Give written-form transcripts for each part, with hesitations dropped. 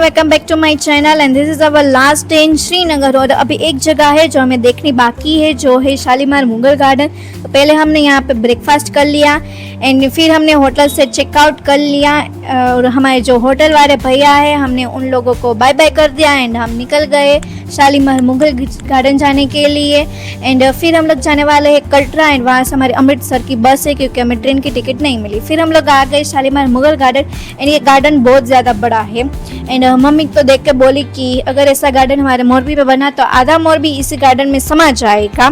Welcome back to my channel and this is our last day in Srinagar. और अभी एक जगह है जो हमें देखनी बाकी है, जो है शालीमार मुगल गार्डन। तो पहले हमने यहाँ पे ब्रेकफास्ट कर लिया एंड फिर हमने होटल से चेकआउट कर लिया और हमारे जो होटल वाले भैया है हमने उन लोगों को बाय बाय कर दिया एंड हम निकल गए शालीमार मुगल गार्डन जाने के लिए। एंड फिर हम लोग जाने वाले हैं कटरा एंड वहाँ से हमारी अमृतसर की बस है क्योंकि हमें ट्रेन की टिकट नहीं मिली। फिर हम लोग आ गए शालीमार मुगल गार्डन एंड ये गार्डन बहुत ज़्यादा बड़ा है। एंड मम्मी तो देख के बोली कि अगर ऐसा गार्डन हमारे मोरबी पे बना तो आधा मोरबी इसी गार्डन में समा जाएगा।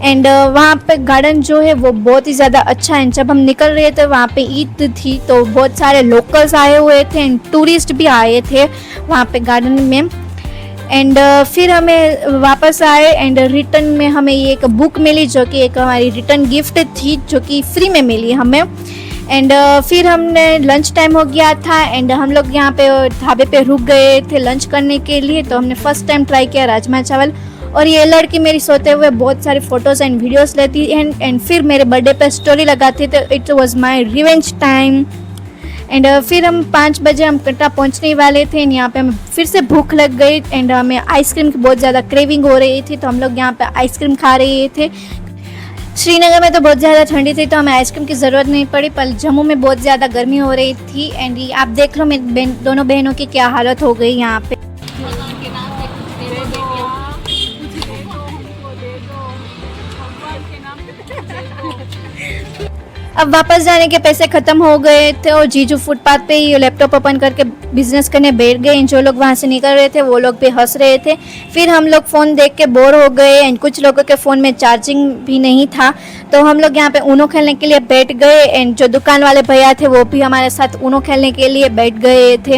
एंड वहाँ पे गार्डन जो है वो बहुत ही ज़्यादा अच्छा है। जब हम निकल रहे थे वहाँ पे ईद थी तो बहुत सारे लोकल्स आए हुए थे एंड टूरिस्ट भी आए थे वहाँ पे गार्डन में। एंड फिर हमें वापस आए एंड रिटर्न में हमें ये एक बुक मिली जो कि एक हमारी रिटर्न गिफ्ट थी जो कि फ्री में मिली हमें। एंड फिर हमने लंच टाइम हो गया था एंड हम लोग यहाँ पे ढाबे पे रुक गए थे लंच करने के लिए। तो हमने फर्स्ट टाइम ट्राई किया राजमा चावल और ये लड़की मेरी सोते हुए बहुत सारे फोटोज़ एंड वीडियोस लेती एंड फिर मेरे बर्थडे पे स्टोरी लगाती। तो it was my revenge time. And फिर हम 5 बजे हम कटरा पहुँचने वाले थे एंड यहाँ पे हमें फिर से भूख लग गई एंड हमें आइसक्रीम की बहुत ज़्यादा क्रेविंग हो रही थी। तो हम लोग यहाँ पे आइसक्रीम खा रहे थे। श्रीनगर में तो बहुत ज़्यादा ठंडी थी तो हमें आइसक्रीम की ज़रूरत नहीं पड़ी, पर जम्मू में बहुत ज़्यादा गर्मी हो रही थी। एंड आप देख लो मेरी दोनों बहनों की क्या हालत हो गई यहाँ पे। अब वापस जाने के पैसे ख़त्म हो गए थे और जीजू फुटपाथ पे ही लैपटॉप ओपन करके बिजनेस करने बैठ गए। जो लोग वहाँ से निकल रहे थे वो लोग भी हंस रहे थे। फिर हम लोग फ़ोन देख के बोर हो गए एंड कुछ लोगों के फ़ोन में चार्जिंग भी नहीं था तो हम लोग यहाँ पे ऊनो खेलने के लिए बैठ गए एंड जो दुकान वाले भैया थे वो भी हमारे साथ ऊनो खेलने के लिए बैठ गए थे।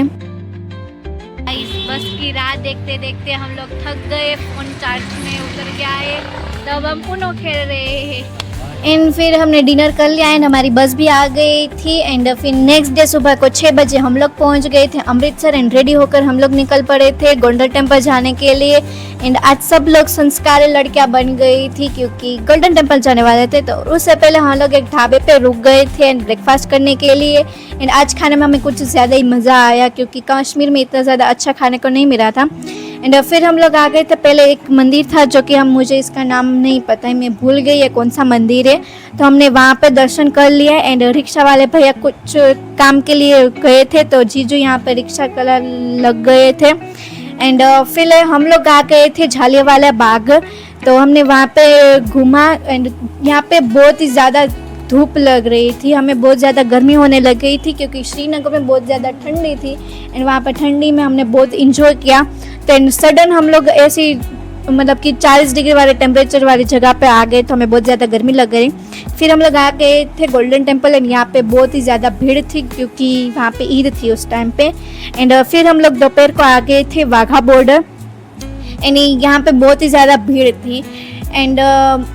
इस बस की राह देखते देखते हम लोग थक गए, फ़ोन चार्ज में उतर गया है, तब हम ऊनो खेल रहे हैं। एंड फिर हमने डिनर कर लिया एंड हमारी बस भी आ गई थी। एंड फिर नेक्स्ट डे सुबह को 6 बजे हम लोग पहुंच गए थे अमृतसर एंड रेडी होकर हम लोग निकल पड़े थे गोल्डन टेम्पल जाने के लिए। एंड आज सब लोग संस्कारी लड़कियां बन गई थी क्योंकि गोल्डन टेम्पल जाने वाले थे। तो उससे पहले हम लोग एक ढाबे पे रुक गए थे एंड ब्रेकफास्ट करने के लिए। एंड आज खाने में हमें कुछ ज़्यादा ही मज़ा आया क्योंकि कश्मीर में इतना ज़्यादा अच्छा खाने को नहीं मिला था। एंड फिर हम लोग आ गए थे, पहले एक मंदिर था जो कि मुझे इसका नाम नहीं पता है, मैं भूल गई है कौन सा मंदिर है। तो हमने वहाँ पे दर्शन कर लिया एंड रिक्शा वाले भैया कुछ काम के लिए गए थे तो जीजू यहाँ पे रिक्शा कलर लग गए थे। एंड फिर हम लोग आ गए थे जालियांवाला बाग। तो हमने वहाँ पे घूमा एंड यहाँ पे बहुत ही ज़्यादा धूप लग रही थी, हमें बहुत ज़्यादा गर्मी होने लग गई थी क्योंकि श्रीनगर में बहुत ज़्यादा ठंडी थी एंड वहाँ पर ठंडी में हमने बहुत इंजॉय किया। तो सडन हम लोग ऐसी मतलब कि 40 डिग्री वाले टेम्परेचर वाली जगह पे आ गए तो हमें बहुत ज़्यादा गर्मी लग गई। फिर हम लोग आ गए थे गोल्डन टेम्पल एंड यहाँ पे बहुत ही ज़्यादा भीड़ थी क्योंकि वहाँ पे ईद थी उस टाइम पे। एंड फिर हम लोग दोपहर को आ गए थे वाघा बॉर्डर एंड यहाँ पे बहुत ही ज़्यादा भीड़ थी। एंड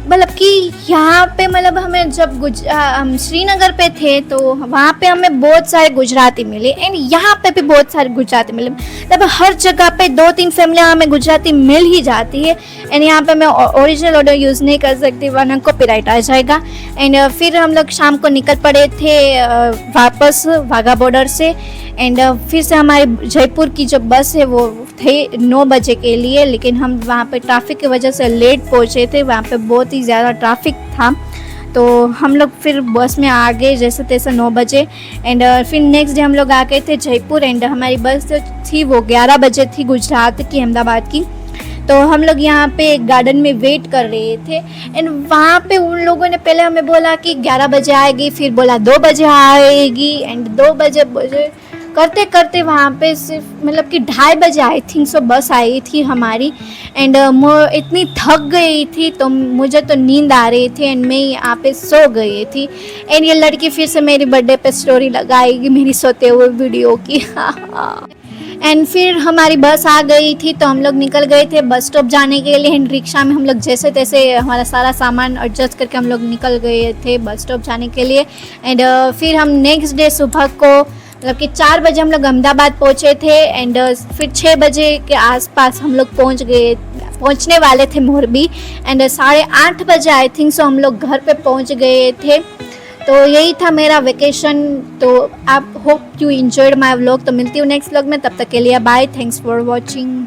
मतलब कि यहाँ पे मतलब हमें जब हम श्रीनगर पे थे तो वहाँ पे हमें बहुत सारे गुजराती मिले एंड यहाँ पे भी बहुत सारे गुजराती मिले। मतलब हर जगह पे 2-3 फैमिलियाँ हमें गुजराती मिल ही जाती है। एंड यहाँ पे मैं ओरिजिनल ऑर्डर यूज़ नहीं कर सकती वरना कॉपीराइट आ जाएगा। एंड फिर हम लोग शाम को निकल पड़े थे वापस वाघा बॉर्डर से। एंड फिर से हमारी जयपुर की जो बस है वो थे 9 बजे के लिए, लेकिन हम वहाँ पे ट्रैफिक की वजह से लेट पहुँचे थे, वहाँ पे बहुत ही ज़्यादा ट्रैफिक था। तो हम लोग फिर बस में आ गए जैसे तैसे 9 बजे। एंड फिर नेक्स्ट डे हम लोग आ गए थे जयपुर एंड हमारी बस जो थी वो 11 बजे थी गुजरात की अहमदाबाद की। तो हम लोग यहाँ पे गार्डन में वेट कर रहे थे एंड वहाँ पे उन लोगों ने पहले हमें बोला कि 11 बजे आएगी, फिर बोला 2 बजे आएगी एंड 2 बजे करते करते वहाँ पे सिर्फ मतलब कि 2:30 बजे आई थिंक सो बस आई थी हमारी। एंड इतनी थक गई थी तो मुझे तो नींद आ रही थी एंड मैं यहाँ पे सो गई थी। एंड ये लड़की फिर से मेरी बर्थडे पे स्टोरी लगाएगी मेरी सोते हुए वीडियो की। एंड फिर हमारी बस आ गई थी तो हम लोग निकल गए थे बस स्टॉप जाने के लिए। एंड रिक्शा में हम लोग जैसे तैसे हमारा सारा सामान एडजस्ट करके हम लोग निकल गए थे बस स्टॉप जाने के लिए। एंड फिर हम नेक्स्ट डे सुबह को मतलब कि 4 बजे हम लोग अहमदाबाद पहुँचे थे एंड फिर 6 बजे के आसपास हम लोग पहुँचने वाले थे मोरबी। एंड 8:30 बजे आई थिंक सो हम लोग घर पे पहुँच गए थे। तो यही था मेरा वेकेशन। तो आप hope you enjoyed my vlog. तो मिलती हूँ नेक्स्ट व्लॉग में, तब तक के लिए बाय, थैंक्स फॉर वॉचिंग।